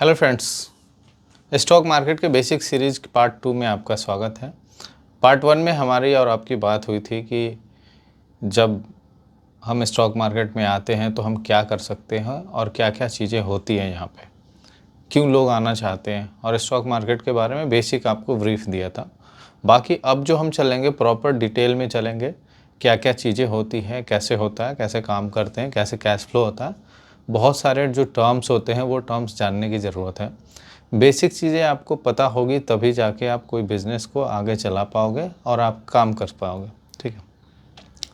Hello friends, stock market के basic series part 2 में आपका स्वागत है। पार्ट 1 में हमारी और आपकी बात हुई थी कि जब हम स्टॉक मार्केट में आते हैं तो हम क्या कर सकते हैं और क्या क्या चीज़ें होती हैं यहाँ पे, क्यों लोग आना चाहते हैं, और स्टॉक मार्केट के बारे में बेसिक आपको ब्रीफ दिया था। बाकी अब जो हम चलेंगे प्रॉपर डिटेल में चलेंगे, क्या क्या चीज़ें होती हैं, कैसे होता है, कैसे काम करते हैं, कैसे कैश फ्लो होता है। बहुत सारे जो टर्म्स होते हैं वो टर्म्स जानने की ज़रूरत है। बेसिक चीज़ें आपको पता होगी तभी जाके आप कोई बिज़नेस को आगे चला पाओगे और आप काम कर पाओगे। ठीक है,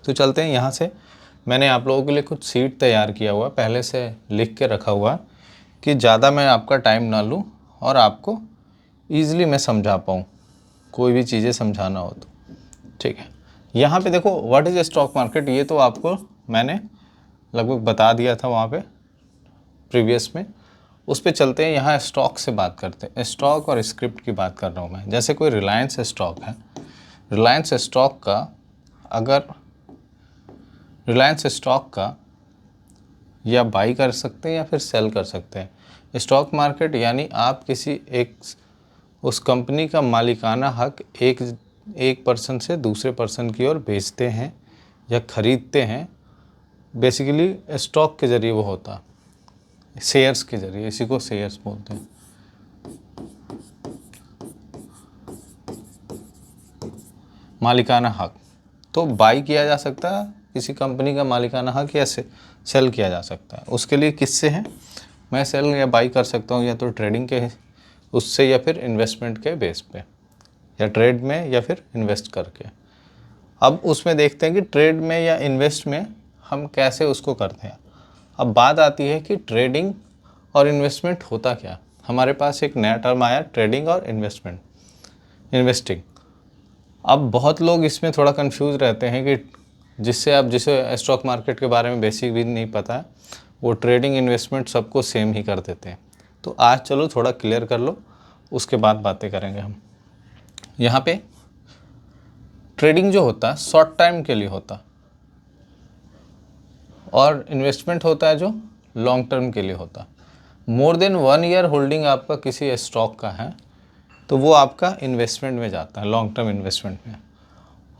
तो चलते हैं यहाँ से। मैंने आप लोगों के लिए कुछ सीट तैयार किया हुआ, पहले से लिख के रखा हुआ कि ज़्यादा मैं आपका टाइम ना लूँ और आपको ईज़िली मैं समझा पाऊँ, कोई भी चीज़ें समझाना हो तो। ठीक है, यहाँ पे देखो व्हाट इज़ स्टॉक मार्केट, ये तो आपको मैंने लगभग बता दिया था वहाँ पे प्रीवियस में। उस पे चलते हैं। यहाँ स्टॉक से बात करते हैं, स्टॉक और स्क्रिप्ट की बात कर रहा हूँ मैं। जैसे कोई रिलायंस स्टॉक है, रिलायंस स्टॉक का अगर रिलायंस स्टॉक का या बाई कर सकते हैं या फिर सेल कर सकते हैं। स्टॉक मार्केट यानी आप किसी एक उस कंपनी का मालिकाना हक एक पर्सन से दूसरे पर्सन की ओर बेचते हैं या ख़रीदते हैं। बेसिकली स्टॉक के ज़रिए वो होता है, शेयर्स के ज़रिए, इसी को शेयर्स बोलते हैं। मालिकाना हक तो बाई किया जा सकता है, किसी कंपनी का मालिकाना हक, या सेल किया जा सकता है। उसके लिए किससे है, मैं सेल या बाई कर सकता हूँ या तो ट्रेडिंग के उससे या फिर इन्वेस्टमेंट के बेस पे, या ट्रेड में या फिर इन्वेस्ट करके। अब उसमें देखते हैं कि ट्रेड में या इन्वेस्ट में हम कैसे उसको करते हैं। अब बात आती है कि ट्रेडिंग और इन्वेस्टमेंट होता क्या। हमारे पास एक नया टर्म आया, ट्रेडिंग और इन्वेस्टिंग। अब बहुत लोग इसमें थोड़ा कंफ्यूज रहते हैं कि जिसे स्टॉक मार्केट के बारे में बेसिक भी नहीं पता है, वो ट्रेडिंग इन्वेस्टमेंट सबको सेम ही कर देते हैं। तो आज चलो थोड़ा क्लियर कर लो, उसके बाद बातें करेंगे हम। यहाँ पे ट्रेडिंग जो होता है शॉर्ट टाइम के लिए होता, और इन्वेस्टमेंट होता है जो लॉन्ग टर्म के लिए होता। मोर देन 1 ईयर होल्डिंग आपका किसी स्टॉक का है तो वो आपका इन्वेस्टमेंट में जाता है, लॉन्ग टर्म इन्वेस्टमेंट में।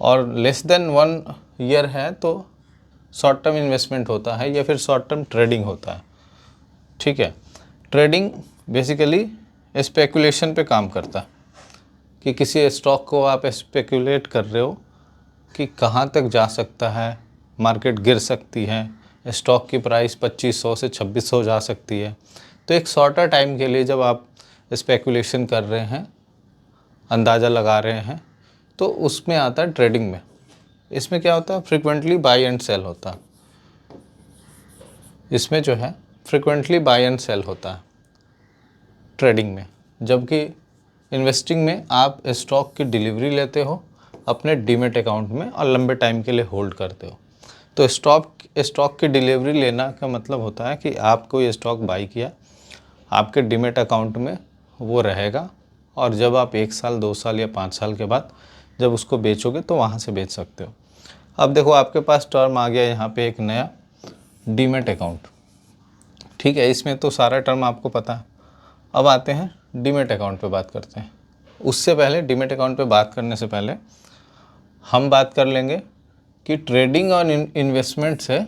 और लेस देन 1 ईयर है तो शॉर्ट टर्म इन्वेस्टमेंट होता है या फिर शॉर्ट टर्म ट्रेडिंग होता है। ठीक है, ट्रेडिंग बेसिकली स्पेकुलेशन पे काम करता है कि किसी स्टॉक को आप स्पेकुलेट कर रहे हो कि कहाँ तक जा सकता है, मार्केट गिर सकती है, स्टॉक की प्राइस 2500 से 2600 जा सकती है। तो एक शॉर्टर टाइम के लिए जब आप स्पेकुलेशन कर रहे हैं, अंदाज़ा लगा रहे हैं, तो उसमें आता है ट्रेडिंग में। इसमें क्या होता है, फ्रिक्वेंटली बाई एंड सेल होता है। इसमें जो है फ्रिक्वेंटली बाई एंड सेल होता है ट्रेडिंग में। जबकि इन्वेस्टिंग में आप स्टॉक की डिलीवरी लेते हो अपने डीमेट अकाउंट में और लंबे टाइम के लिए होल्ड करते हो। तो स्टॉक की डिलीवरी लेना का मतलब होता है कि आपको ये स्टॉक बाई किया, आपके डीमेट अकाउंट में वो रहेगा, और जब आप 1 साल 2 साल या 5 साल के बाद जब उसको बेचोगे तो वहाँ से बेच सकते हो। अब देखो आपके पास टर्म आ गया यहाँ पे एक नया, डीमेट अकाउंट। ठीक है, इसमें तो सारा टर्म आपको पता है। अब आते हैं डीमेट अकाउंट पे बात करते हैं। उससे पहले डीमेट अकाउंट पे बात करने से पहले हम बात कर लेंगे कि ट्रेडिंग और इन्वेस्टमेंट से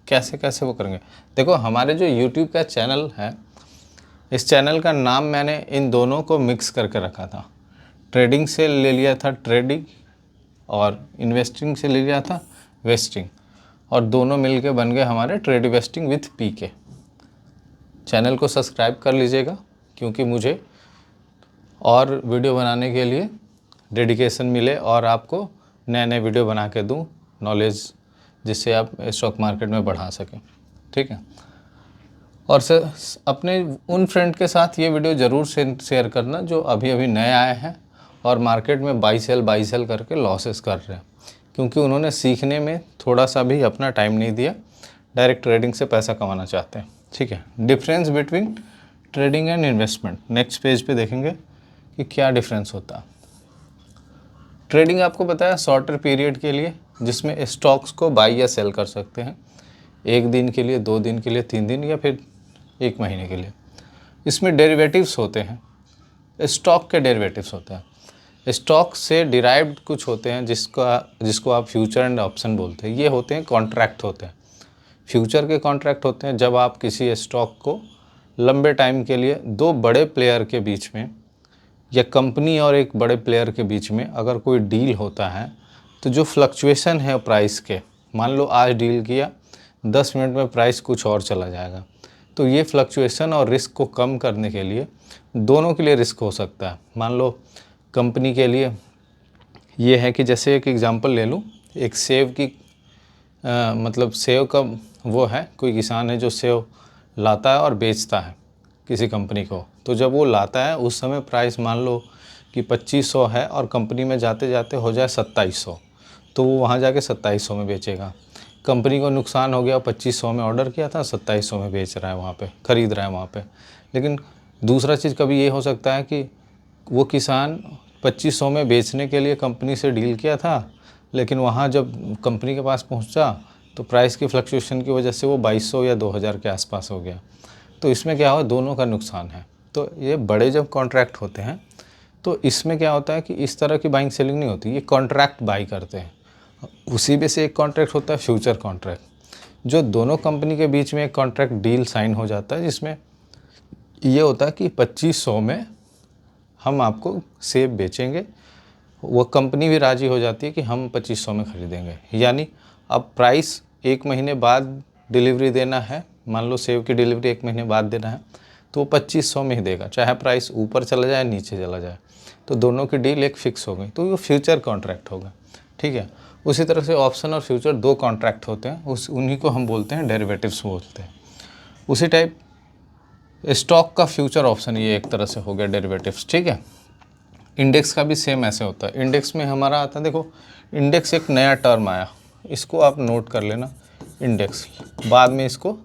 कैसे कैसे वो करेंगे। देखो हमारे जो यूट्यूब का चैनल है, इस चैनल का नाम मैंने इन दोनों को मिक्स करके रखा था। ट्रेडिंग से ले लिया था ट्रेडिंग, और इन्वेस्टिंग से ले लिया था वेस्टिंग, और दोनों मिलके बन गए हमारे trade wasting with PK. Channel को सब्सक्राइब कर लीजिएगा, क्योंकि मुझे और वीडियो बनाने के लिए डेडिकेशन मिले और आपको नए नए वीडियो बना के दूँ, नॉलेज जिससे आप स्टॉक मार्केट में बढ़ा सकें। ठीक है, और सर अपने उन फ्रेंड के साथ ये वीडियो ज़रूर शेयर करना जो अभी अभी नए आए हैं और मार्केट में बाई सेल करके लॉसेस कर रहे हैं, क्योंकि उन्होंने सीखने में थोड़ा सा भी अपना टाइम नहीं दिया, डायरेक्ट ट्रेडिंग से पैसा कमाना चाहते हैं। ठीक है, difference between trading and investment next page पे देखेंगे कि क्या डिफरेंस होता है। ट्रेडिंग आपको पता है शॉर्टर पीरियड के लिए, जिसमें स्टॉक्स को बाई या सेल कर सकते हैं 1 दिन के लिए, 2 दिन के लिए, 3 दिन या फिर 1 महीने के लिए। इसमें डेरिवेटिव्स होते हैं, स्टॉक के डेरिवेटिव्स होते हैं। स्टॉक से डिराइव्ड कुछ होते हैं जिसको आप फ्यूचर एंड ऑप्शन बोलते हैं। ये होते हैं कॉन्ट्रैक्ट होते हैं। फ्यूचर के कॉन्ट्रैक्ट होते हैं जब आप किसी स्टॉक को लंबे टाइम के लिए दो बड़े प्लेयर के बीच में या कंपनी और एक बड़े प्लेयर के बीच में अगर कोई डील होता है तो जो फ्लक्चुएशन है प्राइस के, मान लो आज डील किया, 10 मिनट में प्राइस कुछ और चला जाएगा, तो ये फ्लक्चुएशन और रिस्क को कम करने के लिए दोनों के लिए रिस्क हो सकता है। मान लो कंपनी के लिए ये है कि जैसे एक एग्जांपल ले लूँ, एक सेब की मतलब सेब का वो है, कोई किसान है जो सेब लाता है और बेचता है किसी कंपनी को। तो जब वो लाता है उस समय प्राइस मान लो कि 2500 है और कंपनी में जाते जाते हो जाए 2700, तो वो वहाँ जाके 2700 में बेचेगा। कंपनी को नुकसान हो गया, 2500 में ऑर्डर किया था, 2700 में बेच रहा है, वहाँ पे ख़रीद रहा है वहाँ पे। लेकिन दूसरा चीज़ कभी ये हो सकता है कि वो किसान 2500 में बेचने के लिए कंपनी से डील किया था, लेकिन वहाँ जब कंपनी के पास पहुँचा तो प्राइस की फ्लक्चुएशन की वजह से वो 2200 या 2000 के आसपास हो गया। तो इसमें क्या हुआ, दोनों का नुकसान है। तो ये बड़े जब कॉन्ट्रैक्ट होते हैं तो इसमें क्या होता है कि इस तरह की बाइंग सेलिंग नहीं होती, ये कॉन्ट्रैक्ट बाई करते हैं। उसी में से एक कॉन्ट्रैक्ट होता है फ्यूचर कॉन्ट्रैक्ट, जो दोनों कंपनी के बीच में एक कॉन्ट्रैक्ट डील साइन हो जाता है, जिसमें ये होता है कि 2500 में हम आपको सेब बेचेंगे। वो कंपनी भी राज़ी हो जाती है कि हम 2500 में ख़रीदेंगे। यानी अब प्राइस 1 महीने बाद डिलीवरी देना है, मान लो सेब की डिलीवरी 1 महीने बाद देना है, तो वो 2500 में ही देगा, चाहे प्राइस ऊपर चला जाए नीचे चला जाए। तो दोनों की डील एक फ़िक्स हो गई, तो ये फ्यूचर कॉन्ट्रैक्ट होगा। ठीक है। उसी तरह से ऑप्शन और फ्यूचर दो कॉन्ट्रैक्ट होते हैं, उन्हीं को हम बोलते हैं डेरिवेटिव्स बोलते हैं। उसी टाइप स्टॉक का फ्यूचर ऑप्शन ये एक तरह से हो गया डेरिवेटिव्स। ठीक है। इंडेक्स का भी सेम ऐसे होता है। इंडेक्स में हमारा आता है, देखो इंडेक्स एक नया टर्म आया, इसको आप नोट कर लेना इंडेक्स, बाद में इसको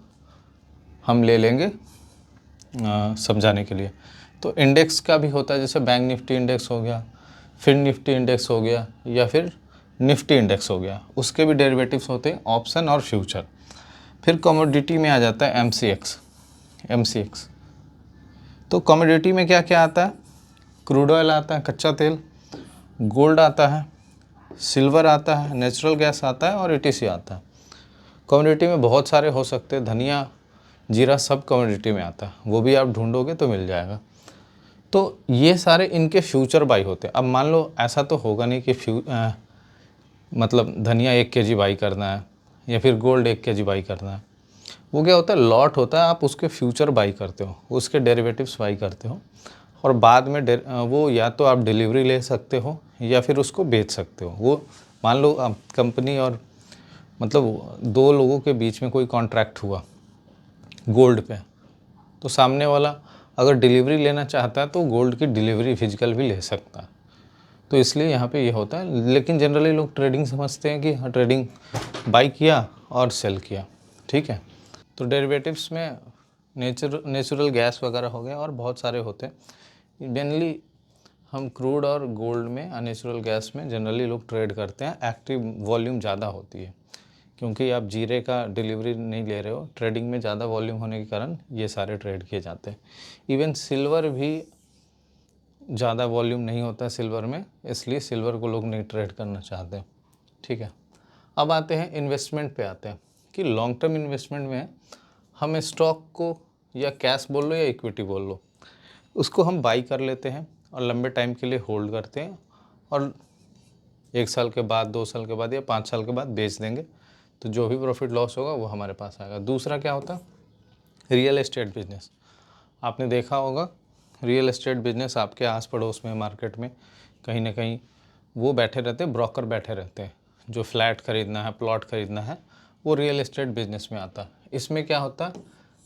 हम ले लेंगे समझाने के लिए। तो इंडेक्स का भी होता है, जैसे बैंक निफ्टी इंडेक्स हो गया, फिर निफ्टी इंडेक्स हो गया, या फिर निफ्टी इंडेक्स हो गया। उसके भी डेरिवेटिव्स होते हैं ऑप्शन और फ्यूचर। फिर कमोडिटी में आ जाता है एमसीएक्स। तो कमोडिटी में क्या क्या आता है, क्रूड ऑयल आता है, कच्चा तेल, गोल्ड आता है, सिल्वर आता है, नेचुरल गैस आता है और ईटीसी आता है। कमोडिटी में बहुत सारे हो सकते हैं, धनिया, जीरा सब कमोडिटी में आता है, वो भी आप ढूंढोगे तो मिल जाएगा। तो ये सारे इनके फ्यूचर बाई होते हैं। अब मान लो ऐसा तो होगा नहीं कि मतलब धनिया 1 केजी बाई करना है या फिर गोल्ड 1 केजी बाई करना है। वो क्या होता है, लॉट होता है, आप उसके फ्यूचर बाई करते हो, उसके डेरिवेटिव्स बाई करते हो, और बाद में वो या तो आप डिलीवरी ले सकते हो या फिर उसको बेच सकते हो। वो मान लो कंपनी और मतलब दो लोगों के बीच में कोई कॉन्ट्रैक्ट हुआ गोल्ड पे, तो सामने वाला अगर डिलीवरी लेना चाहता है तो गोल्ड की डिलीवरी फिजिकल भी ले सकता है। तो इसलिए यहाँ पे ये होता है। लेकिन जनरली लोग ट्रेडिंग समझते हैं कि हाँ ट्रेडिंग बाई किया और सेल किया। ठीक है। तो डेरिवेटिव्स में नेचुरल गैस वगैरह हो गए और बहुत सारे होते हैं। जनरली हम क्रूड और गोल्ड में और नेचुरल गैस में जनरली लोग ट्रेड करते हैं। एक्टिव वॉल्यूम ज़्यादा होती है, क्योंकि आप जीरे का डिलीवरी नहीं ले रहे हो, ट्रेडिंग में ज़्यादा वॉल्यूम होने के कारण ये सारे ट्रेड किए जाते हैं। इवन सिल्वर भी ज़्यादा वॉल्यूम नहीं होता है सिल्वर में, इसलिए सिल्वर को लोग नहीं ट्रेड करना चाहते। ठीक है। अब आते हैं इन्वेस्टमेंट पे आते हैं कि लॉन्ग टर्म इन्वेस्टमेंट में हम स्टॉक को या कैश बोल लो या इक्विटी बोल लो, उसको हम बाई कर लेते हैं और लंबे टाइम के लिए होल्ड करते हैं, और 1 साल के बाद, 2 साल के बाद या 5 साल के बाद बेच देंगे। तो जो भी प्रॉफिट लॉस होगा वो हमारे पास आएगा। दूसरा क्या होता है, रियल एस्टेट बिजनेस। आपने देखा होगा रियल एस्टेट बिजनेस आपके आस पड़ोस में मार्केट में कहीं ना कहीं वो बैठे रहते हैं, ब्रोकर बैठे रहते हैं। जो फ्लैट खरीदना है, प्लॉट खरीदना है, वो रियल एस्टेट बिजनेस में आता है। इसमें क्या होता है,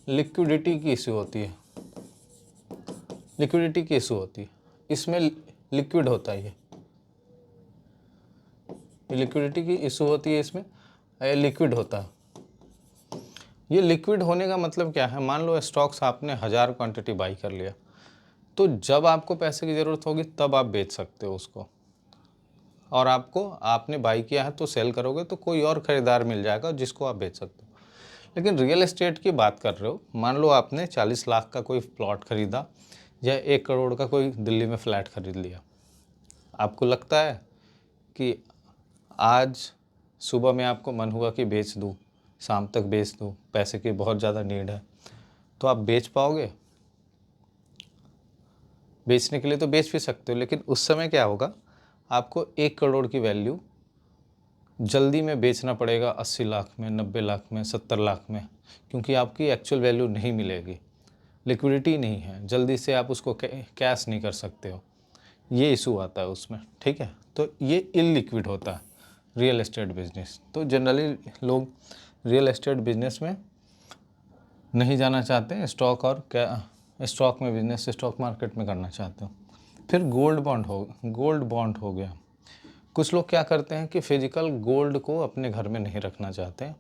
लिक्विडिटी की इशू होती है। इसमें लिक्विड होता है, ये लिक्विडिटी की इशू होती है, इसमें लिक्विड होता है। ये लिक्विड होने का मतलब क्या है, मान लो स्टॉक्स आपने 1000 क्वांटिटी बाई कर लिया, तो जब आपको पैसे की ज़रूरत होगी तब आप बेच सकते हो उसको, और आपने बाई किया है तो सेल करोगे तो कोई और ख़रीदार मिल जाएगा जिसको आप बेच सकते हो। लेकिन रियल एस्टेट की बात कर रहे हो, मान लो आपने 40 लाख का कोई प्लॉट खरीदा या 1 करोड़ का कोई दिल्ली में फ्लैट खरीद लिया। आपको लगता है कि आज सुबह में आपको मन हुआ कि बेच दूँ, शाम तक बेच दूँ, पैसे की बहुत ज़्यादा नीड है, तो आप बेच पाओगे? बेचने के लिए तो बेच भी सकते हो, लेकिन उस समय क्या होगा, आपको 1 करोड़ की वैल्यू जल्दी में बेचना पड़ेगा 80 लाख में, 90 लाख में, 70 लाख में, क्योंकि आपकी एक्चुअल वैल्यू नहीं मिलेगी, लिक्विडिटी नहीं है, जल्दी से आप उसको कैश नहीं कर सकते हो। ये इशू आता है उसमें, ठीक है। तो ये इलिक्विड होता है रियल एस्टेट बिजनेस। तो जनरली लोग रियल एस्टेट बिजनेस में नहीं जाना चाहते हैं, स्टॉक और क्या स्टॉक में बिजनेस स्टॉक मार्केट में करना चाहते हो। फिर गोल्ड बॉन्ड हो गया। कुछ लोग क्या करते हैं कि फिजिकल गोल्ड को अपने घर में नहीं रखना चाहते हैं,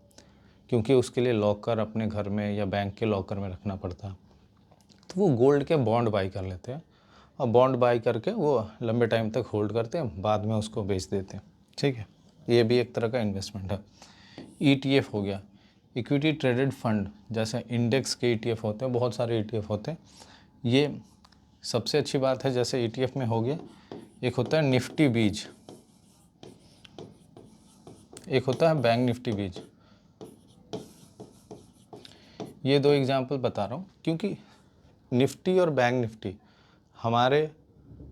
क्योंकि उसके लिए लॉकर अपने घर में या बैंक के लॉकर में रखना पड़ता है। तो वो गोल्ड के बॉन्ड बाई कर लेते हैं, और बॉन्ड बाई करके वो लंबे टाइम तक होल्ड करते हैं, बाद में उसको बेच देते हैं, ठीक है। ये भी एक तरह का इन्वेस्टमेंट है। ETF हो गया, इक्विटी ट्रेडेड फंड, जैसे इंडेक्स के ETF होते हैं, बहुत सारे ETF होते हैं। ये सबसे अच्छी बात है, जैसे ETF में हो गया, एक होता है निफ्टी बीज, एक होता है बैंक निफ्टी बीज। ये 2 एग्जांपल बता रहा हूँ, क्योंकि निफ्टी और बैंक निफ्टी हमारे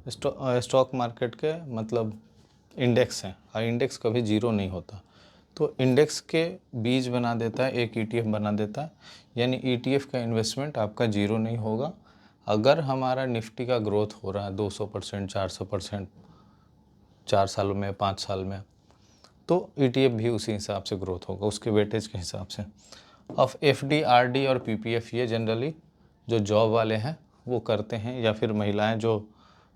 स्टॉक मार्केट के मतलब इंडेक्स हैं, और इंडेक्स कभी जीरो नहीं होता। तो इंडेक्स के बीज बना देता है, एक ETF बना देता है, यानी ETF का इन्वेस्टमेंट आपका जीरो नहीं होगा। अगर हमारा निफ्टी का ग्रोथ हो रहा है 200%, 400%, 4 सालों में, 5 साल में, तो ETF भी उसी हिसाब से ग्रोथ होगा, उसके वेटेज के हिसाब से। अब FD, RD और PPF ये जनरली जो जॉब वाले हैं वो करते हैं, या फिर महिलाएं जो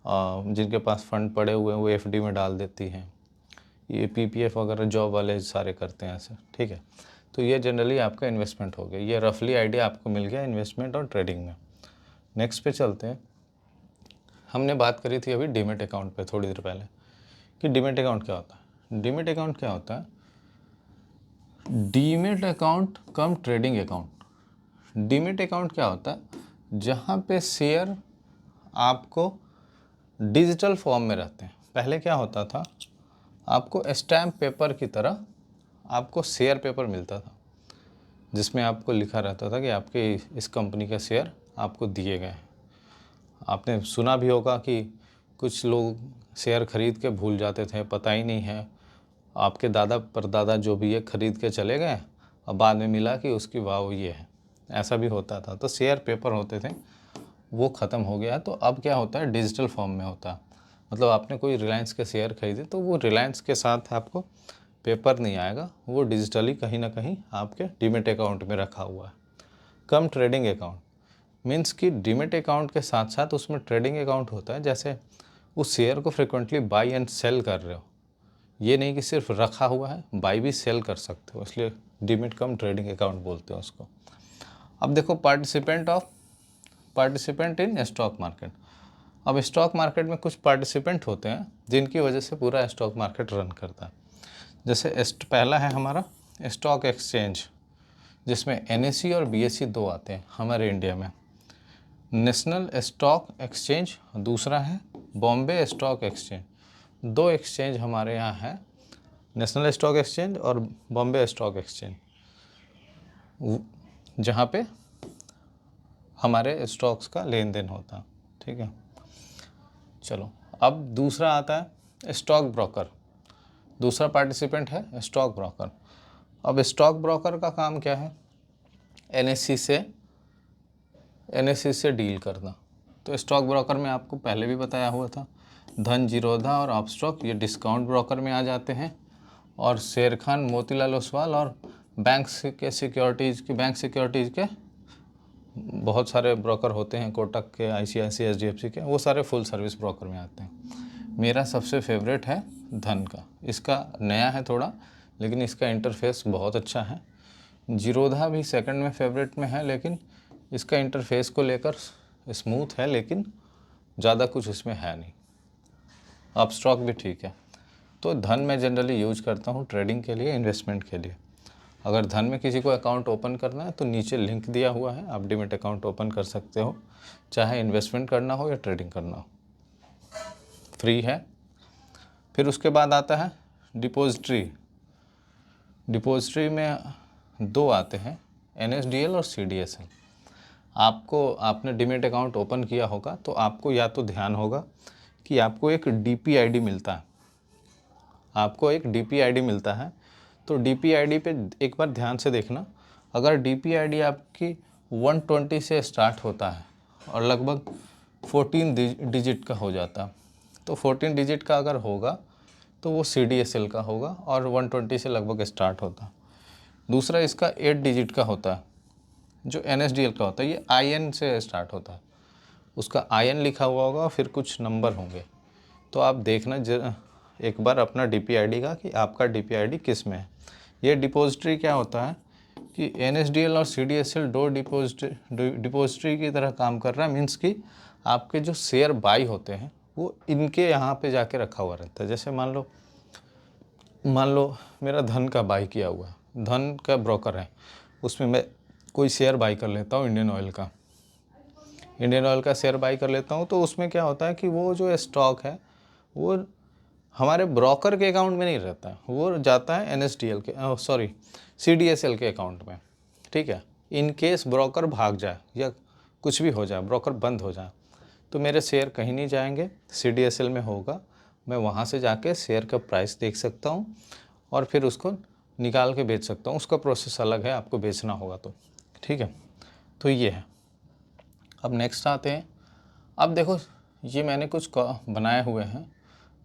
जिनके पास फंड पड़े हुए हैं वो FD में डाल देती हैं। ये PPF वगैरह जॉब वाले सारे करते हैं ऐसे, ठीक है। तो ये जनरली आपका इन्वेस्टमेंट हो गया। ये रफली आइडिया आपको मिल गया इन्वेस्टमेंट और ट्रेडिंग में। नेक्स्ट पे चलते हैं। हमने बात करी थी अभी डीमेट अकाउंट पे थोड़ी देर पहले, कि डीमेट अकाउंट क्या होता है। डीमेट अकाउंट क्या होता है? डीमेट अकाउंट कम ट्रेडिंग अकाउंट। डीमेट अकाउंट क्या होता है? जहाँ पे शेयर आपको डिजिटल फॉर्म में रहते हैं। पहले क्या होता था, आपको स्टैम्प पेपर की तरह आपको शेयर पेपर मिलता था, जिसमें आपको लिखा रहता था कि आपके इस कंपनी का शेयर आपको दिए गए हैं। आपने सुना भी होगा कि कुछ लोग शेयर खरीद के भूल जाते थे, पता ही नहीं है, आपके दादा परदादा जो भी है खरीद के चले गए, और बाद में मिला कि उसकी वाव ये है। ऐसा भी होता था। तो शेयर पेपर होते थे, वो ख़त्म हो गया। तो अब क्या होता है, डिजिटल फॉर्म में होता है। मतलब आपने कोई रिलायंस के शेयर खरीदे तो वो रिलायंस के साथ आपको पेपर नहीं आएगा, वो डिजिटली कहीं ना कहीं आपके डीमेट अकाउंट में रखा हुआ है। कम ट्रेडिंग अकाउंट मीन्स कि डीमेट अकाउंट के साथ साथ उसमें ट्रेडिंग अकाउंट होता है। जैसे उस शेयर को फ्रिक्वेंटली बाई एंड सेल कर रहे हो, ये नहीं कि सिर्फ रखा हुआ है, बाई भी सेल कर सकते हो, इसलिए डीमेट कम ट्रेडिंग अकाउंट बोलते हैं उसको। अब देखो पार्टिसिपेंट इन स्टॉक मार्केट। अब स्टॉक मार्केट में कुछ पार्टिसिपेंट होते हैं जिनकी वजह से पूरा स्टॉक मार्केट रन करता है। जैसे पहला है हमारा स्टॉक एक्सचेंज, जिसमें NSE और BSE 2 आते हैं हमारे इंडिया में। नेशनल स्टॉक एक्सचेंज, दूसरा है बॉम्बे स्टॉक एक्सचेंज। 2 एक्सचेंज हमारे यहाँ है, नेशनल स्टॉक एक्सचेंज और बॉम्बे स्टॉक एक्सचेंज, जहाँ पे हमारे स्टॉक्स का लेन देन होता है, ठीक है। चलो, अब दूसरा आता है स्टॉक ब्रोकर। दूसरा पार्टिसिपेंट है स्टॉक ब्रोकर। अब स्टॉक ब्रोकर का काम क्या है? NSE से डील करना। तो स्टॉक ब्रोकर में आपको पहले भी बताया हुआ था, धन, जीरोधा और अपस्टॉक ये डिस्काउंट ब्रोकर में आ जाते हैं। और शेर खान, मोतीलाल ओसवाल और बैंक सिक्योरिटीज़ के बहुत सारे ब्रोकर होते हैं, कोटक के, ICICI, HDFC के, वो सारे फुल सर्विस ब्रोकर में आते हैं। मेरा सबसे फेवरेट है धन का। इसका नया है थोड़ा, लेकिन इसका इंटरफेस बहुत अच्छा है। जीरोधा भी सेकंड में फेवरेट में है, लेकिन इसका इंटरफेस को लेकर स्मूथ है, लेकिन ज़्यादा कुछ इसमें है नहीं। अपस्टॉक भी ठीक है। तो धन मैं जनरली यूज करता हूँ ट्रेडिंग के लिए, इन्वेस्टमेंट के लिए। अगर धन में किसी को अकाउंट ओपन करना है तो नीचे लिंक दिया हुआ है, आप डीमेट अकाउंट ओपन कर सकते हो, चाहे इन्वेस्टमेंट करना हो या ट्रेडिंग करना हो, फ्री है। फिर उसके बाद आता है डिपॉजिटरी। डिपॉजिटरी में दो आते हैं, NSDL और CDSL। आपने डीमेट अकाउंट ओपन किया होगा तो आपको या तो ध्यान होगा कि आपको एक DPID मिलता है, आपको एक DPID मिलता है। तो DPID पे एक बार ध्यान से देखना, अगर DPID आपकी 120 से स्टार्ट होता है और लगभग 14 डिजिट का हो जाता, तो 14 डिजिट का अगर होगा तो वो CDSL का होगा और 120 से लगभग स्टार्ट होता। दूसरा इसका 8 डिजिट का होता है जो NSDL का होता है, ये IN से स्टार्ट होता है, उसका IN लिखा हुआ होगा, फिर कुछ नंबर होंगे। तो आप देखना एक बार अपना DPID का कि आपका DPID किस में है। ये डिपॉजिटरी क्या होता है कि NSDL और CDSL दो डिपॉजिटरी की तरह काम कर रहा है। मीन्स कि आपके जो शेयर बाई होते हैं वो इनके यहाँ पे जाके रखा हुआ रहता है। जैसे मान लो मेरा धन का बाई किया हुआ है, धन का ब्रोकर है, उसमें मैं कोई शेयर बाई कर लेता हूँ, इंडियन ऑयल का शेयर बाई कर लेता हूँ। तो उसमें क्या होता है कि वो जो स्टॉक है वो हमारे ब्रोकर के अकाउंट में नहीं रहता है, वो जाता है CDSL के अकाउंट में। ठीक है, इन केस ब्रोकर भाग जाए या कुछ भी हो जाए, ब्रोकर बंद हो जाए, तो मेरे शेयर कहीं नहीं जाएंगे, CDSL में होगा। मैं वहाँ से जाके शेयर का प्राइस देख सकता हूँ और फिर उसको निकाल के बेच सकता हूँ। उसका प्रोसेस अलग है, आपको बेचना होगा तो। ठीक है, तो ये है। अब नेक्स्ट आते हैं। अब देखो, ये मैंने कुछ बनाए हुए हैं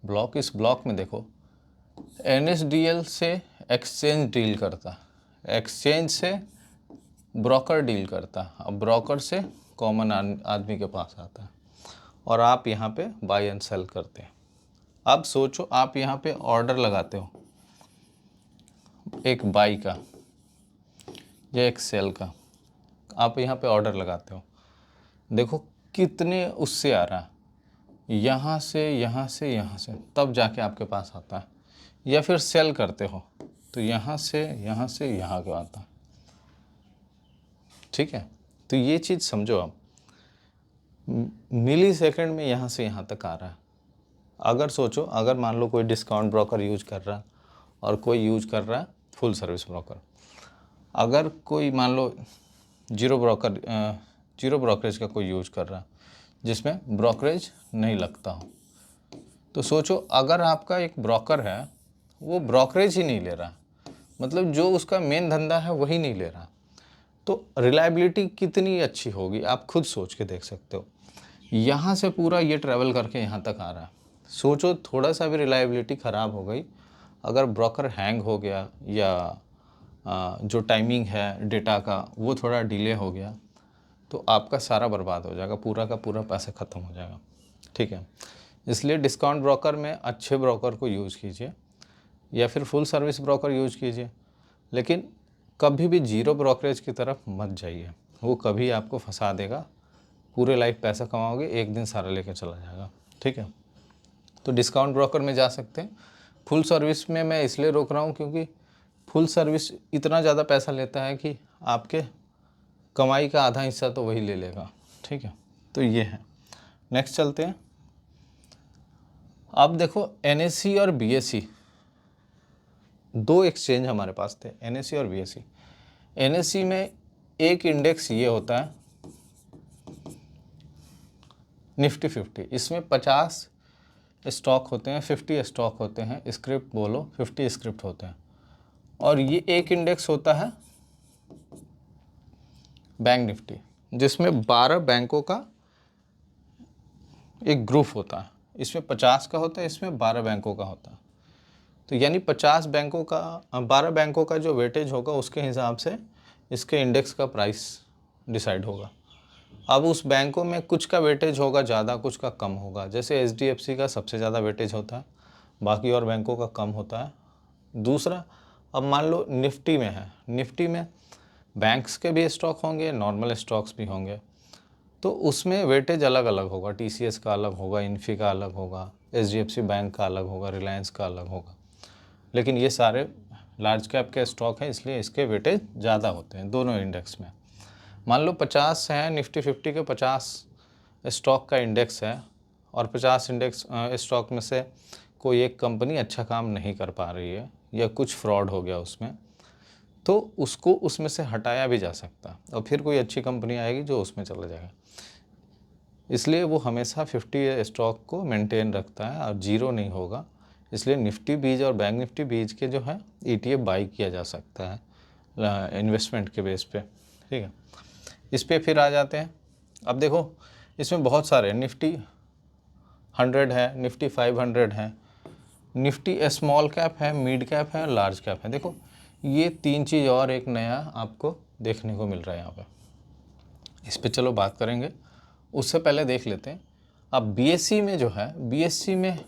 ब्लॉक। इस ब्लॉक में देखो, NSDL से एक्सचेंज डील करता, एक्सचेंज से ब्रोकर डील करता, अब ब्रोकर से कॉमन आदमी के पास आता है और आप यहाँ पे बाय एंड सेल करते हैं। अब सोचो, आप यहाँ पे ऑर्डर लगाते हो एक बाई का या एक सेल का, आप यहाँ पे ऑर्डर लगाते हो, देखो कितने उससे आ रहा है, यहाँ से यहाँ से यहाँ से, तब जाके आपके पास आता है। या फिर सेल करते हो तो यहाँ से यहाँ का आता है। ठीक है, तो ये चीज़ समझो आप, मिली सेकेंड में यहाँ से यहाँ तक आ रहा है। अगर सोचो, अगर मान लो कोई डिस्काउंट ब्रोकर यूज कर रहा है और कोई यूज कर रहा है फुल सर्विस ब्रोकर, अगर कोई मान लो जीरो ब्रोकरेज का कोई यूज कर रहा है जिसमें ब्रोकरेज नहीं लगता हो, तो सोचो अगर आपका एक ब्रोकर है वो ब्रोकरेज ही नहीं ले रहा, मतलब जो उसका मेन धंधा है वही नहीं ले रहा, तो रिलायबिलिटी कितनी अच्छी होगी आप खुद सोच के देख सकते हो। यहाँ से पूरा ये ट्रैवल करके यहाँ तक आ रहा है। सोचो थोड़ा सा भी रिलायबिलिटी ख़राब हो गई, अगर ब्रोकर हैंग हो गया या जो टाइमिंग है डेटा का वो थोड़ा डिले हो गया, तो आपका सारा बर्बाद हो जाएगा, पूरा का पूरा पैसा ख़त्म हो जाएगा। ठीक है, इसलिए डिस्काउंट ब्रोकर में अच्छे ब्रोकर को यूज़ कीजिए या फिर फुल सर्विस ब्रोकर यूज़ कीजिए, लेकिन कभी भी जीरो ब्रोकरेज की तरफ मत जाइए, वो कभी आपको फंसा देगा, पूरे लाइफ पैसा कमाओगे, एक दिन सारा लेकर चला जाएगा। ठीक है, तो डिस्काउंट ब्रोकर में जा सकते हैं। फुल सर्विस में मैं इसलिए रोक रहा हूँ क्योंकि फुल सर्विस इतना ज़्यादा पैसा लेता है कि आपके कमाई का आधा हिस्सा तो वही ले लेगा। ठीक है, तो ये है। नेक्स्ट चलते हैं। अब देखो, NSE और BSE दो एक्सचेंज हमारे पास थे, NSE और BSE। NSE में एक इंडेक्स ये होता है निफ्टी 50, इसमें 50 स्टॉक होते हैं, 50 स्टॉक होते हैं, स्क्रिप्ट बोलो 50 स्क्रिप्ट होते हैं। और ये एक इंडेक्स होता है बैंक निफ्टी, जिसमें 12 बैंकों का एक ग्रुप होता है, इसमें 50 का होता है, इसमें 12 बैंकों का होता है। तो यानी 50 बैंकों का 12 बैंकों का जो वेटेज होगा उसके हिसाब से इसके इंडेक्स का प्राइस डिसाइड होगा। अब उस बैंकों में कुछ का वेटेज होगा ज़्यादा, कुछ का कम होगा। जैसे HDFC का सबसे ज़्यादा वेटेज होता है, बाकी और बैंकों का कम होता है। दूसरा, अब मान लो निफ्टी में है, निफ्टी में बैंक्स के भी स्टॉक होंगे, नॉर्मल स्टॉक्स भी होंगे, तो उसमें वेटेज अलग अलग होगा। TCS का अलग होगा, इन्फी का अलग होगा, HDFC बैंक का अलग होगा, रिलायंस का अलग होगा। लेकिन ये सारे लार्ज कैप के स्टॉक है इसलिए इसके वेटेज ज़्यादा होते हैं दोनों इंडेक्स में। मान लो 50 है, निफ्टी 50 के 50 स्टॉक का इंडेक्स है और 50 इंडेक्स स्टॉक में से कोई एक कंपनी अच्छा काम नहीं कर पा रही है या कुछ फ्रॉड हो गया उसमें, तो उसको उसमें से हटाया भी जा सकता और फिर कोई अच्छी कंपनी आएगी जो उसमें चला जाएगा। इसलिए वो हमेशा 50 स्टॉक को मेंटेन रखता है और जीरो नहीं होगा। इसलिए निफ्टी बीज और बैंक निफ्टी बीज के जो है ETF बाई किया जा सकता है इन्वेस्टमेंट के बेस पे। ठीक है, इस पे फिर आ जाते हैं। अब देखो इसमें बहुत सारे निफ्टी 100 है, निफ्टी 500 है, निफ्टी स्मॉल कैप है, मिड कैप है और लार्ज कैप है। देखो ये 3 चीज़ और एक नया आपको देखने को मिल रहा है यहाँ पे। इस पे चलो बात करेंगे, उससे पहले देख लेते हैं। अब BSE में जो है, BSE में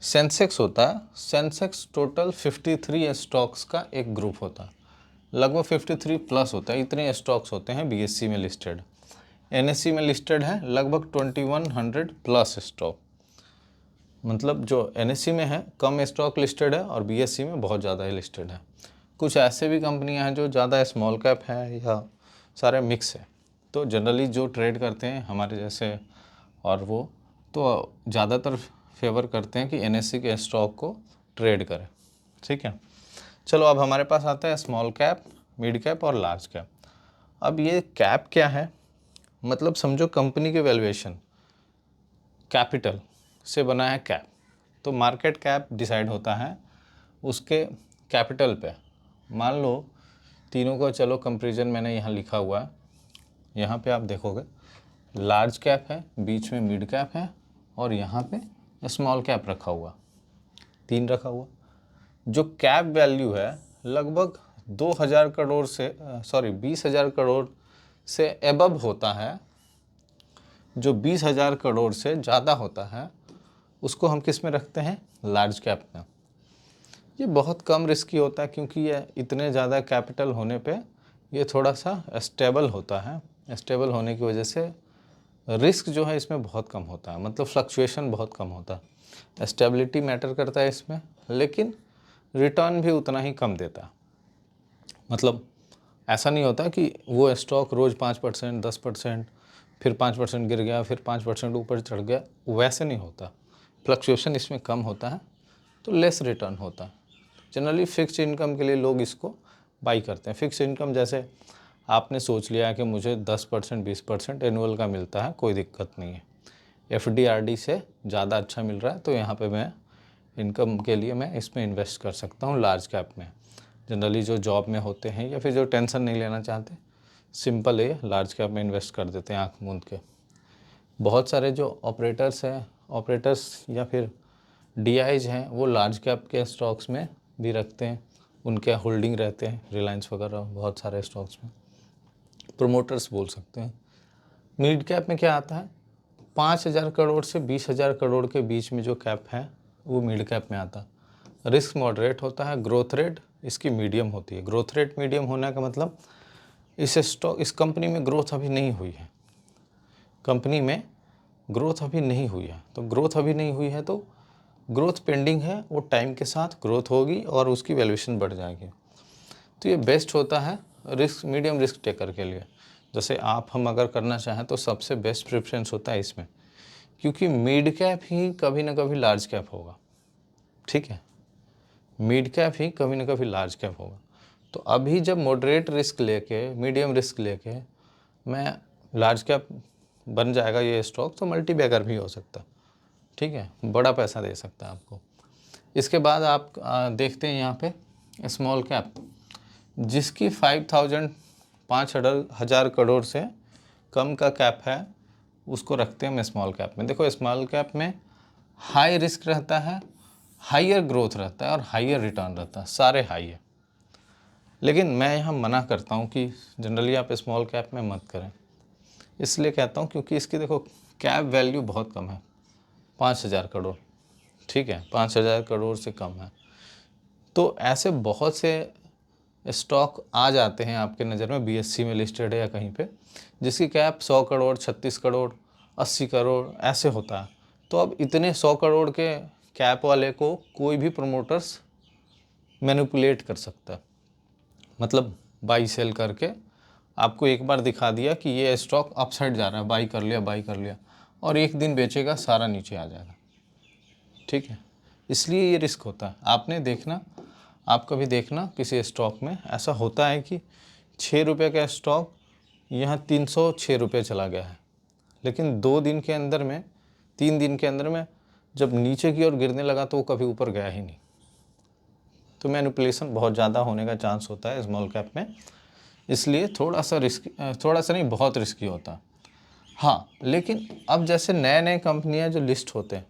सेंसेक्स होता है। सेंसेक्स टोटल 53 स्टॉक्स का एक ग्रुप होता है, लगभग 53 प्लस होता है, इतने स्टॉक्स होते हैं BSE में लिस्टेड। NSE में लिस्टेड है लगभग 2100 प्लस स्टॉक। मतलब जो NSE में है कम स्टॉक लिस्टेड है और BSE में बहुत ज़्यादा ही लिस्टेड है। कुछ ऐसे भी कंपनियां हैं जो ज़्यादा स्मॉल कैप है या सारे मिक्स है। तो जनरली जो ट्रेड करते हैं हमारे जैसे और वो तो ज़्यादातर फेवर करते हैं कि NSE के स्टॉक को ट्रेड करें। ठीक है, चलो अब हमारे पास आता है स्मॉल कैप, मिड कैप और लार्ज कैप। अब ये कैप क्या है, मतलब समझो कंपनी के वैल्यूएशन कैपिटल से बना है कैप। तो मार्केट कैप डिसाइड होता है उसके कैपिटल पे। मान लो तीनों का चलो कंपैरिजन मैंने यहाँ लिखा हुआ है, यहाँ पे आप देखोगे लार्ज कैप है, बीच में मिड कैप है और यहाँ पे स्मॉल कैप रखा हुआ, 3 रखा हुआ। जो कैप वैल्यू है लगभग 2000 करोड़ से 20,000 करोड़ से एबव होता है। जो 20,000 करोड़ से ज़्यादा होता है उसको हम किस में रखते हैं, लार्ज कैप में। ये बहुत कम रिस्की होता है क्योंकि ये इतने ज़्यादा कैपिटल होने पे ये थोड़ा सा स्टेबल होता है। स्टेबल होने की वजह से रिस्क जो है इसमें बहुत कम होता है, मतलब फ्लक्चुएशन बहुत कम होता है। स्टेबिलिटी मैटर करता है इसमें, लेकिन रिटर्न भी उतना ही कम देता है। मतलब ऐसा नहीं होता कि वो स्टॉक रोज़ 5%, 10%, फिर 5% गिर गया, फिर 5% ऊपर चढ़ गया, वैसे नहीं होता। फ्लक्चुएशन इसमें कम होता है तो लेस रिटर्न होता है। जनरली फिक्स्ड इनकम के लिए लोग इसको बाई करते हैं। फिक्स इनकम जैसे आपने सोच लिया है कि मुझे 10% 20% एनुअल का मिलता है, कोई दिक्कत नहीं है, FD RD से ज़्यादा अच्छा मिल रहा है तो यहाँ पे मैं इनकम के लिए मैं इसमें इन्वेस्ट कर सकता हूँ लार्ज कैप में। जनरली जो जॉब में होते हैं या फिर जो टेंशन नहीं लेना चाहते, सिंपल है लार्ज कैप में इन्वेस्ट कर देते हैं आँख मूंद के। बहुत सारे जो ऑपरेटर्स या फिर DIs हैं वो लार्ज कैप के स्टॉक्स में भी रखते हैं, उनके होल्डिंग रहते हैं, रिलायंस वगैरह बहुत सारे स्टॉक्स में, प्रोमोटर्स बोल सकते हैं। मिड कैप में क्या आता है, 5,000 करोड़ से 20,000 करोड़ के बीच में जो कैप है वो मिड कैप में आता है। रिस्क मॉडरेट होता है, ग्रोथ रेट इसकी मीडियम होती है। ग्रोथ रेट मीडियम होने का मतलब इस कंपनी में ग्रोथ अभी नहीं हुई है, कंपनी में ग्रोथ अभी नहीं हुई है। तो ग्रोथ अभी नहीं हुई है तो ग्रोथ पेंडिंग है, वो टाइम के साथ ग्रोथ होगी और उसकी वैल्यूएशन बढ़ जाएगी। तो ये बेस्ट होता है रिस्क, मीडियम रिस्क टेकर के लिए। जैसे हम अगर करना चाहें तो सबसे बेस्ट प्रेफरेंस होता है इसमें, क्योंकि मिड कैप ही कभी ना कभी लार्ज कैप होगा। ठीक है, मिड कैप ही कभी ना कभी लार्ज कैप होगा। तो अभी जब मॉडरेट रिस्क लेके, मीडियम रिस्क लेके मैं लार्ज कैप बन जाएगा ये स्टॉक, तो मल्टी बैगर भी हो सकता। ठीक है, बड़ा पैसा दे सकता है आपको। इसके बाद आप देखते हैं यहाँ पे स्मॉल कैप, जिसकी 5,000 करोड़ से कम का कैप है उसको रखते हैं हम स्मॉल कैप में। देखो स्मॉल कैप में हाई रिस्क रहता है, हाइयर ग्रोथ रहता है और हाइयर रिटर्न रहता है, सारे हाई है। लेकिन मैं यहाँ मना करता हूँ कि जनरली आप स्मॉल कैप में मत करें। इसलिए कहता हूँ क्योंकि इसकी देखो कैप वैल्यू बहुत कम है, 5,000 करोड़। ठीक है, 5,000 करोड़ से कम है। तो ऐसे बहुत से स्टॉक आ जाते हैं आपके नज़र में, BSE में लिस्टेड है या कहीं पे, जिसकी कैप 100 करोड़, 36 करोड़, 80 करोड़ ऐसे होता है। तो अब इतने 100 करोड़ के कैप वाले को कोई भी प्रमोटर्स मैनिपुलेट कर सकता है। मतलब बाई सेल करके आपको एक बार दिखा दिया कि ये स्टॉक अपसाइड जा रहा है, बाई कर लिया और एक दिन बेचेगा, सारा नीचे आ जाएगा। ठीक है, इसलिए ये रिस्क होता है। आपने देखना, आप कभी देखना किसी स्टॉक में ऐसा होता है कि 6 रुपये का स्टॉक यहाँ 306 रुपये चला गया है, लेकिन 2 दिन के अंदर में, 3 दिन के अंदर में जब नीचे की ओर गिरने लगा तो वो कभी ऊपर गया ही नहीं। तो मैनिपुलेशन बहुत ज़्यादा होने का चांस होता है स्मॉल कैप में, इसलिए थोड़ा सा नहीं, बहुत रिस्की होता है। हाँ, लेकिन अब जैसे नए नए कंपनियां जो लिस्ट होते हैं,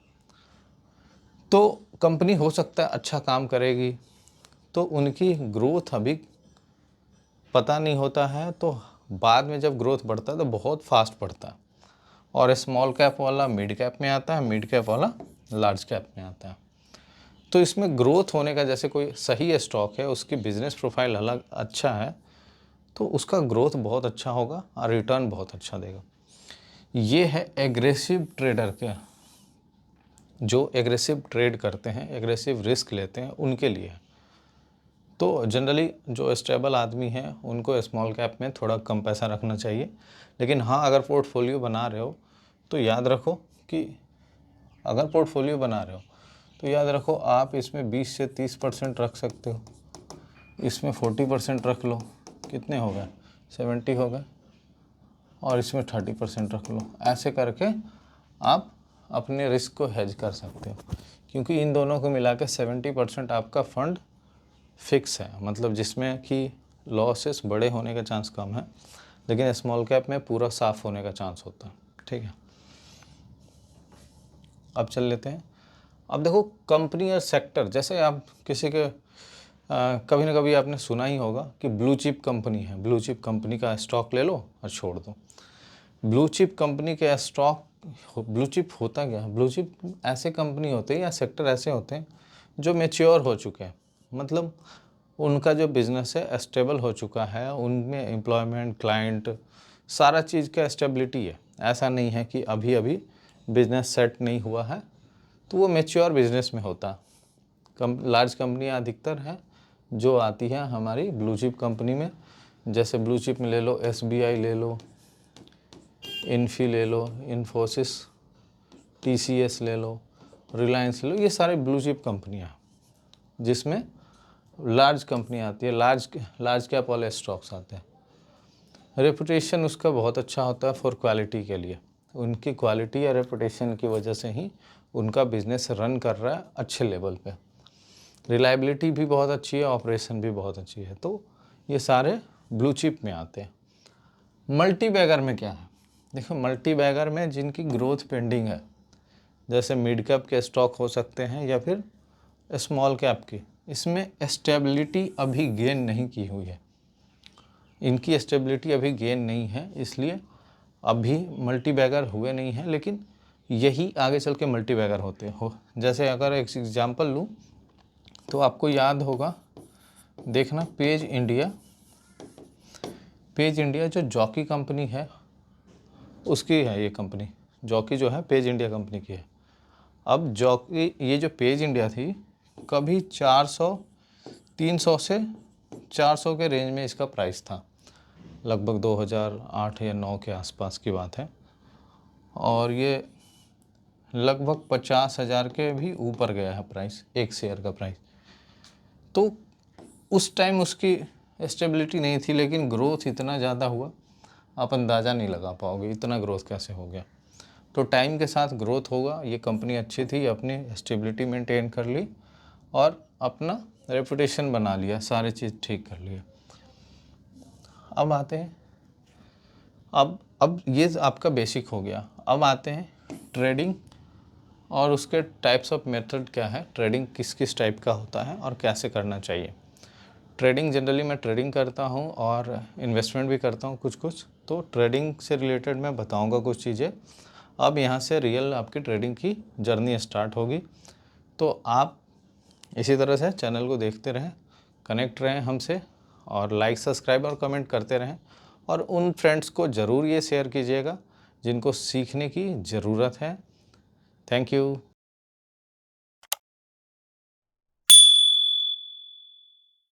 तो कंपनी हो सकता है अच्छा काम करेगी, तो उनकी ग्रोथ अभी पता नहीं होता है, तो बाद में जब ग्रोथ बढ़ता है तो बहुत फास्ट बढ़ता है, और स्मॉल कैप वाला मिड कैप में आता है, मिड कैप वाला लार्ज कैप में आता है। तो इसमें ग्रोथ होने का, जैसे कोई सही स्टॉक है, उसकी बिजनेस प्रोफाइल अलग अच्छा है, तो उसका ग्रोथ बहुत अच्छा होगा और रिटर्न बहुत अच्छा देगा। ये है एग्रेसिव ट्रेडर के, जो एग्रेसिव ट्रेड करते हैं, एग्रेसिव रिस्क लेते हैं, उनके लिए। तो जनरली जो स्टेबल आदमी हैं उनको स्मॉल कैप में थोड़ा कम पैसा रखना चाहिए। लेकिन हाँ, अगर पोर्टफोलियो बना रहे हो तो याद रखो कि अगर पोर्टफोलियो बना रहे हो तो याद रखो आप इसमें 20 से 30% रख सकते हो, इसमें 40% रख लो, कितने हो गए, 70 हो गए, और इसमें 30% रख लो। ऐसे करके आप अपने रिस्क को हेज कर सकते हो, क्योंकि इन दोनों को मिला के 70% आपका फंड फिक्स है, मतलब जिसमें कि लॉसेस बड़े होने का चांस कम है, लेकिन स्मॉल कैप में पूरा साफ़ होने का चांस होता है। ठीक है, अब चल लेते हैं। अब देखो कंपनी और सेक्टर, जैसे आप किसी के कभी ना कभी आपने सुना ही होगा कि ब्लू चिप कंपनी है, ब्लू चिप कंपनी का स्टॉक ले लो और छोड़ दो। ब्लू चिप कंपनी के स्टॉक, ब्लू चिप होता क्या है? ब्लू चिप ऐसे कंपनी होते हैं या सेक्टर ऐसे होते हैं जो मैच्योर हो चुके हैं, मतलब उनका जो बिज़नेस है स्टेबल हो चुका है, उनमें एम्प्लॉयमेंट, क्लाइंट, सारा चीज़ का स्टेबिलिटी है। ऐसा नहीं है कि अभी अभी बिज़नेस सेट नहीं हुआ है, तो वो मैच्योर बिज़नेस में होता। लार्ज कंपनियाँ अधिकतर हैं जो आती हैं हमारी ब्लू चिप कंपनी में, जैसे ब्लू चिप में ले लो SBI ले लो, इन्फी ले लो, इन्फोसिस, TCS ले लो, रिलायंस ले लो, ये सारे ब्लू चिप कंपनियाँ जिसमें लार्ज कंपनी आती है, लार्ज कैप वाले स्टॉक्स आते हैं। रेपुटेशन उसका बहुत अच्छा होता है फॉर क्वालिटी के लिए, उनकी क्वालिटी या रेपुटेशन की वजह से ही उनका बिजनेस रन कर रहा है अच्छे लेवल पे। रिलायबिलिटी भी बहुत अच्छी है, ऑपरेशन भी बहुत अच्छी है, तो ये सारे ब्लू चिप में आते हैं। मल्टी बैगर में क्या है? देखो मल्टी बैगर में जिनकी ग्रोथ पेंडिंग है, जैसे मिड कैप के स्टॉक हो सकते हैं या फिर स्मॉल कैप की, इसमें स्टेबिलिटी अभी गेन नहीं की हुई है, इनकी स्टेबिलिटी अभी गेन नहीं है, इसलिए अभी मल्टी बैगर हुए नहीं हैं, लेकिन यही आगे चल के मल्टी बैगर होते हो। जैसे अगर एक एग्जांपल लूँ तो आपको याद होगा, देखना पेज इंडिया जो जॉकी कंपनी है उसकी है ये कंपनी, जॉकी जो है पेज इंडिया कंपनी की है। अब जॉकी, ये जो पेज इंडिया थी, कभी 300 से 400 के रेंज में इसका प्राइस था, लगभग 2008 या 9 के आसपास की बात है, और ये लगभग 50,000 के भी ऊपर गया है प्राइस, एक शेयर का प्राइस। तो उस टाइम उसकी स्टेबिलिटी नहीं थी, लेकिन ग्रोथ इतना ज़्यादा हुआ, आप अंदाज़ा नहीं लगा पाओगे इतना ग्रोथ कैसे हो गया। तो टाइम के साथ ग्रोथ होगा, ये कंपनी अच्छी थी, अपनी स्टेबिलिटी मेंटेन कर ली और अपना रेपुटेशन बना लिया, सारे चीज़ ठीक कर लिया। अब आते हैं, अब ये आपका बेसिक हो गया। अब आते हैं ट्रेडिंग और उसके टाइप्स ऑफ मेथड क्या है, ट्रेडिंग किस किस टाइप का होता है और कैसे करना चाहिए। ट्रेडिंग जनरली मैं ट्रेडिंग करता हूँ और इन्वेस्टमेंट भी करता हूँ कुछ कुछ, तो ट्रेडिंग से रिलेटेड मैं बताऊँगा कुछ चीज़ें। अब यहाँ से रियल आपकी ट्रेडिंग की जर्नी स्टार्ट होगी, तो आप इसी तरह से चैनल को देखते रहें, कनेक्ट रहें हमसे, और लाइक, सब्सक्राइब और कमेंट करते रहें, और उन फ्रेंड्स को ज़रूर ये शेयर कीजिएगा जिनको सीखने की ज़रूरत है। Thank you.